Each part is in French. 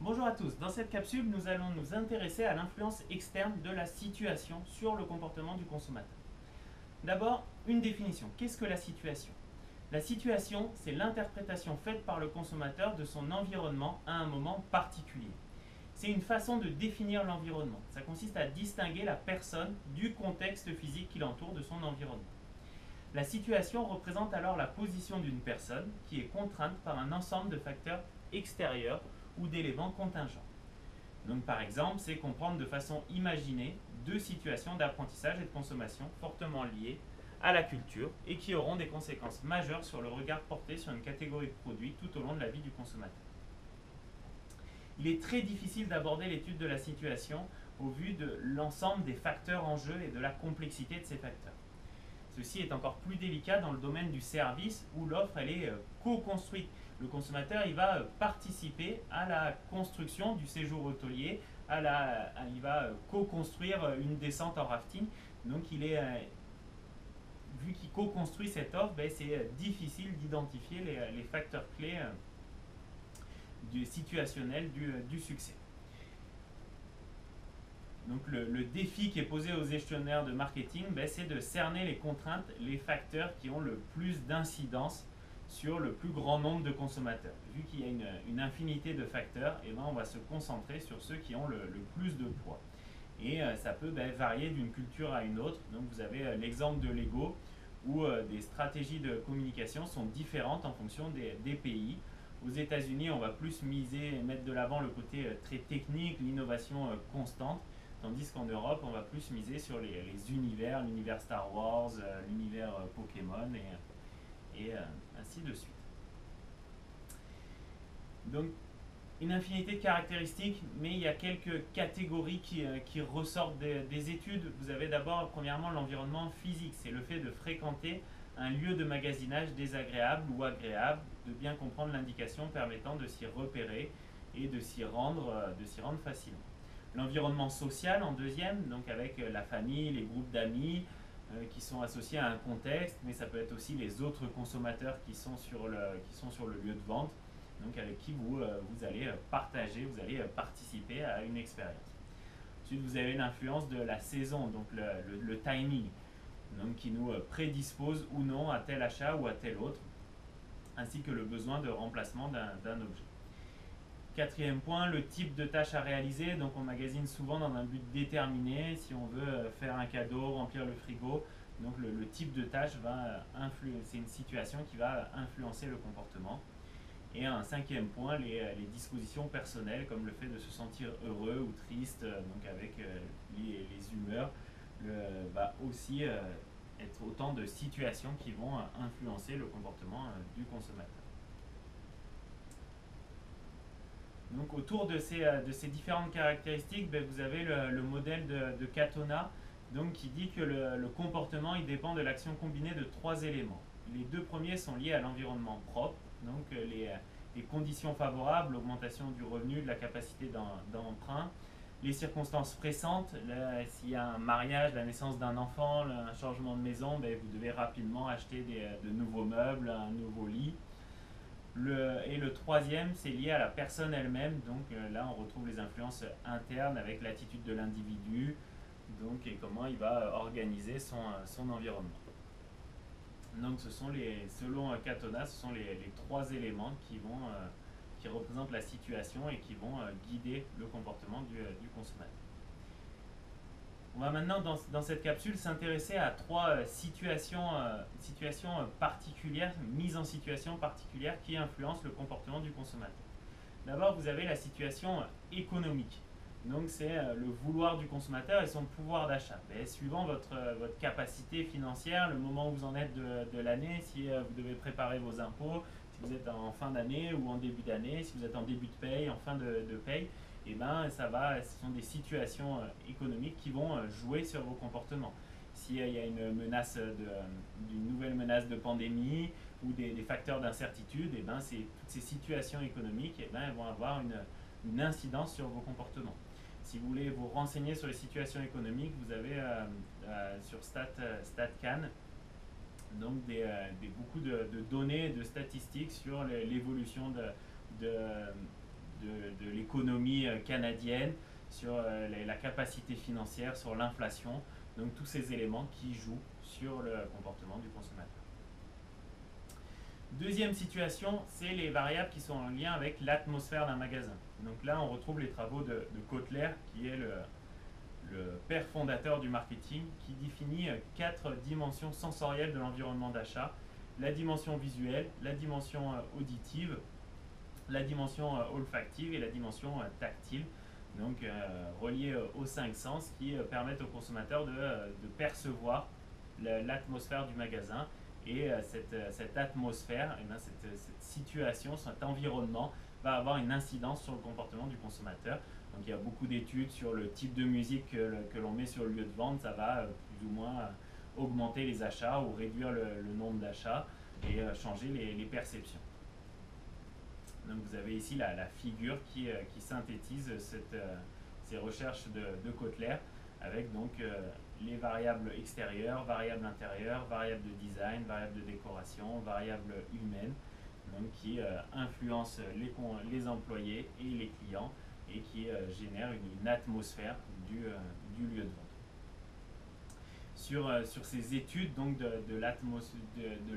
Bonjour à tous, dans cette capsule nous allons nous intéresser à l'influence externe de la situation sur le comportement du consommateur. D'abord, une définition. Qu'est-ce que la situation? La situation, c'est l'interprétation faite par le consommateur de son environnement à un moment particulier. C'est une façon de définir l'environnement. Ça consiste à distinguer la personne du contexte physique qui l'entoure de son environnement. La situation représente alors la position d'une personne qui est contrainte par un ensemble de facteurs extérieurs ou d'éléments contingents. Donc par exemple, c'est comprendre de façon imaginée deux situations d'apprentissage et de consommation fortement liées à la culture et qui auront des conséquences majeures sur le regard porté sur une catégorie de produits tout au long de la vie du consommateur. Il est très difficile d'aborder l'étude de la situation au vu de l'ensemble des facteurs en jeu et de la complexité de ces facteurs. Ceci est encore plus délicat dans le domaine du service où l'offre elle est co-construite. Le consommateur il va participer à la construction du séjour hôtelier, il va co-construire une descente en rafting. Donc vu qu'il co-construit cette offre, c'est difficile d'identifier les facteurs clés situationnels du succès. Donc le défi qui est posé aux gestionnaires de marketing, c'est de cerner les contraintes, les facteurs qui ont le plus d'incidence sur le plus grand nombre de consommateurs. Vu qu'il y a une infinité de facteurs, on va se concentrer sur ceux qui ont le plus de poids. Et ça peut varier d'une culture à une autre. Donc vous avez l'exemple de Lego où des stratégies de communication sont différentes en fonction des pays. Aux États-Unis, on va plus mettre de l'avant le côté très technique, l'innovation constante. Tandis qu'en Europe, on va plus miser sur les univers, l'univers Star Wars, l'univers Pokémon et ainsi de suite. Donc, une infinité de caractéristiques, mais il y a quelques catégories qui ressortent des études. Vous avez d'abord, premièrement, l'environnement physique. C'est le fait de fréquenter un lieu de magasinage désagréable ou agréable, de bien comprendre l'indication permettant de s'y repérer et de s'y rendre facilement. L'environnement social en deuxième, donc avec la famille, les groupes d'amis qui sont associés à un contexte, mais ça peut être aussi les autres consommateurs qui sont sur le lieu de vente, donc avec qui vous allez partager, vous allez participer à une expérience. Ensuite, vous avez l'influence de la saison, donc le timing, donc qui nous prédispose ou non à tel achat ou à tel autre, ainsi que le besoin de remplacement d'un objet. Quatrième point, le type de tâche à réaliser. Donc on magasine souvent dans un but déterminé. Si on veut faire un cadeau, remplir le frigo, donc le type de tâche c'est une situation qui va influencer le comportement. Et un cinquième point, les dispositions personnelles, comme le fait de se sentir heureux ou triste, donc avec les humeurs, va aussi être autant de situations qui vont influencer le comportement du consommateur. Donc autour de ces différentes caractéristiques, vous avez le modèle de Katona donc, qui dit que le comportement il dépend de l'action combinée de trois éléments. Les deux premiers sont liés à l'environnement propre, donc les conditions favorables, l'augmentation du revenu, de la capacité d'emprunt, les circonstances pressantes, s'il y a un mariage, la naissance d'un enfant, un changement de maison, vous devez rapidement acheter de nouveaux meubles, un nouveau lit. Et le troisième, c'est lié à la personne elle-même. Donc là, on retrouve les influences internes avec l'attitude de l'individu donc, et comment il va organiser son environnement. Donc selon Katona, ce sont les trois éléments qui représentent la situation et qui vont guider le comportement du consommateur. On va maintenant, dans cette capsule, s'intéresser à trois situations particulières, mises en situation particulière qui influencent le comportement du consommateur. D'abord, vous avez la situation économique. Donc, c'est le vouloir du consommateur et son pouvoir d'achat. Suivant votre capacité financière, le moment où vous en êtes de l'année, si vous devez préparer vos impôts, si vous êtes en fin d'année ou en début d'année, si vous êtes en début de paye, en fin de paye, ce sont des situations économiques qui vont jouer sur vos comportements. S'il y a une nouvelle menace de pandémie ou des facteurs d'incertitude, toutes ces situations économiques elles vont avoir une incidence sur vos comportements. si vous voulez vous renseigner sur les situations économiques, vous avez sur StatCan donc beaucoup de données, de statistiques sur l'évolution de, de l'économie canadienne, sur la capacité financière, sur l'inflation, donc tous ces éléments qui jouent sur le comportement du consommateur. Deuxième situation, c'est les variables qui sont en lien avec l'atmosphère d'un magasin. Donc là, on retrouve les travaux de Kotler, qui est le père fondateur du marketing, qui définit 4 dimensions sensorielles de l'environnement d'achat: la dimension visuelle, la dimension auditive, la dimension olfactive et la dimension tactile, donc reliées aux 5 sens qui permettent aux consommateurs de percevoir l'atmosphère du magasin. Et cette atmosphère, et bien cette situation, cet environnement va avoir une incidence sur le comportement du consommateur. Donc il y a beaucoup d'études sur le type de musique que l'on met sur le lieu de vente. Ça va plus ou moins augmenter les achats ou réduire le nombre d'achats et changer les perceptions. Donc vous avez ici la figure qui synthétise ces recherches de Kotler, avec donc les variables extérieures, variables intérieures, variables de design, variables de décoration, variables humaines, donc qui influencent les employés et les clients et qui génèrent une atmosphère du lieu de vente. Sur ces études donc de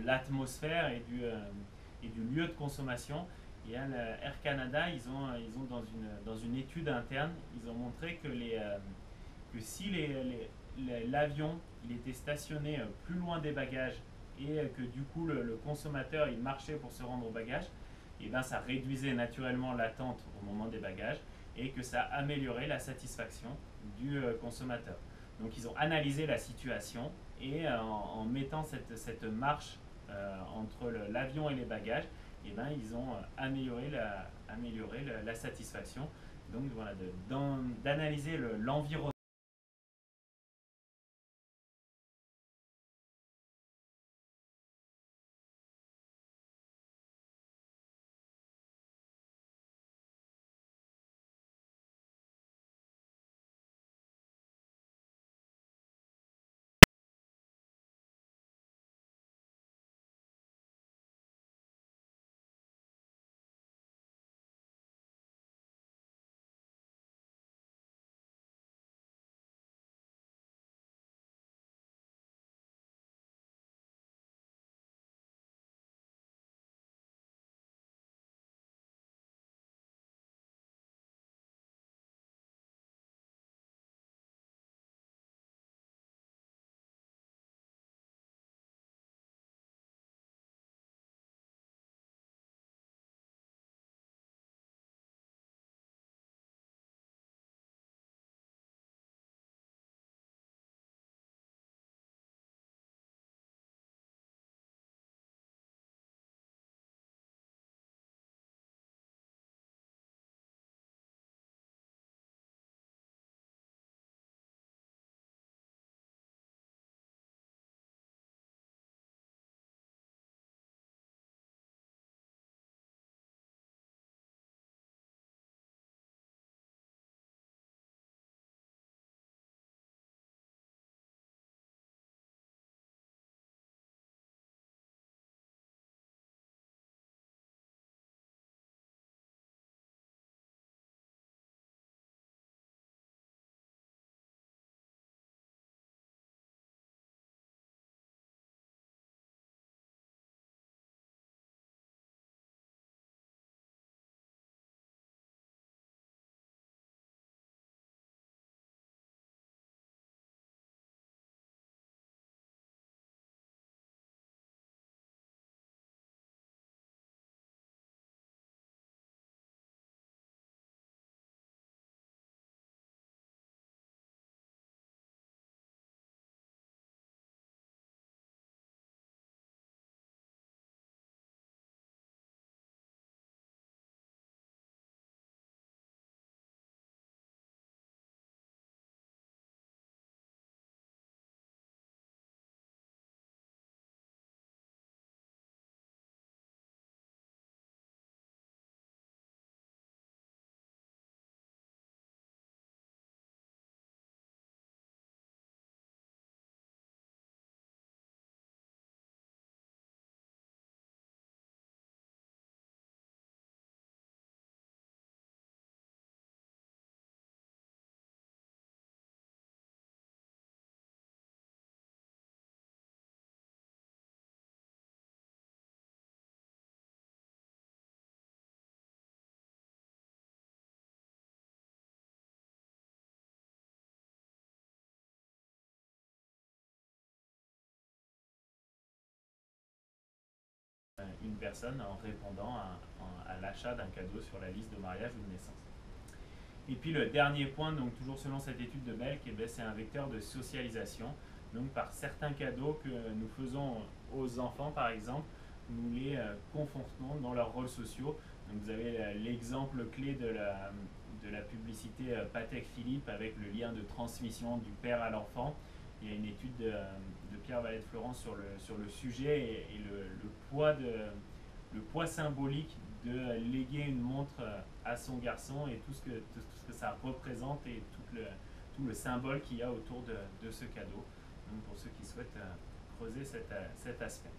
l'atmosphère et du lieu de consommation, il y a Air Canada, ils ont dans une étude interne, ils ont montré que si l'avion il était stationné plus loin des bagages et que du coup le consommateur il marchait pour se rendre aux bagages, et ben ça réduisait naturellement l'attente au moment des bagages et que ça améliorait la satisfaction du consommateur. Donc ils ont analysé la situation et en mettant cette marche entre l'avion et les bagages, et ben, ils ont amélioré la satisfaction. Donc voilà, d'analyser l'environnement une personne en répondant à l'achat d'un cadeau sur la liste de mariage ou de naissance. Et puis le dernier point, donc toujours selon cette étude de Belk, c'est un vecteur de socialisation. Donc par certains cadeaux que nous faisons aux enfants par exemple, nous les confortons dans leurs rôles sociaux. Donc vous avez l'exemple clé de la publicité Patek Philippe avec le lien de transmission du père à l'enfant. Il y a une étude de Pierre Vallet de Florence sur le sujet et le poids symbolique de léguer une montre à son garçon et tout ce que ça représente et tout le symbole qu'il y a autour de ce cadeau. Donc pour ceux qui souhaitent creuser cet aspect.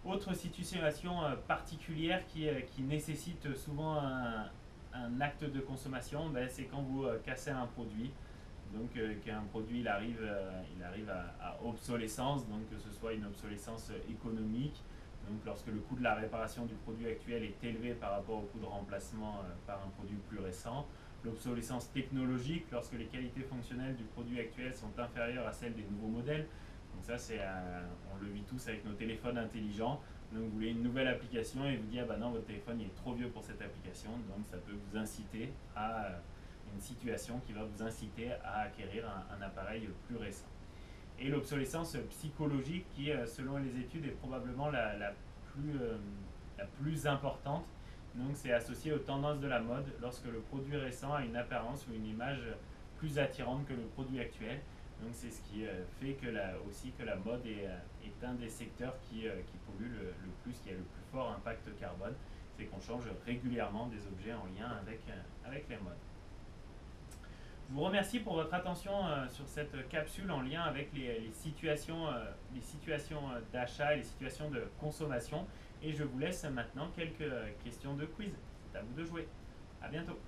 Autre situation particulière qui nécessite souvent un acte de consommation, c'est quand vous cassez un produit. Donc qu'un produit il arrive à obsolescence, donc que ce soit une obsolescence économique, donc lorsque le coût de la réparation du produit actuel est élevé par rapport au coût de remplacement par un produit plus récent, l'obsolescence technologique lorsque les qualités fonctionnelles du produit actuel sont inférieures à celles des nouveaux modèles. Donc ça on le vit tous avec nos téléphones intelligents. Donc vous voulez une nouvelle application et vous dites ah bah non, votre téléphone il est trop vieux pour cette application, donc ça peut vous inciter à une situation qui va vous inciter à acquérir un appareil plus récent. Et l'obsolescence psychologique qui, selon les études, est probablement la plus importante. Donc c'est associé aux tendances de la mode lorsque le produit récent a une apparence ou une image plus attirante que le produit actuel. Donc c'est ce qui fait que la mode est un des secteurs qui pollue le plus, qui a le plus fort impact carbone. C'est qu'on change régulièrement des objets en lien avec les modes. Je vous remercie pour votre attention sur cette capsule en lien avec les situations d'achat et les situations de consommation. Et je vous laisse maintenant quelques questions de quiz. C'est à vous de jouer. À bientôt.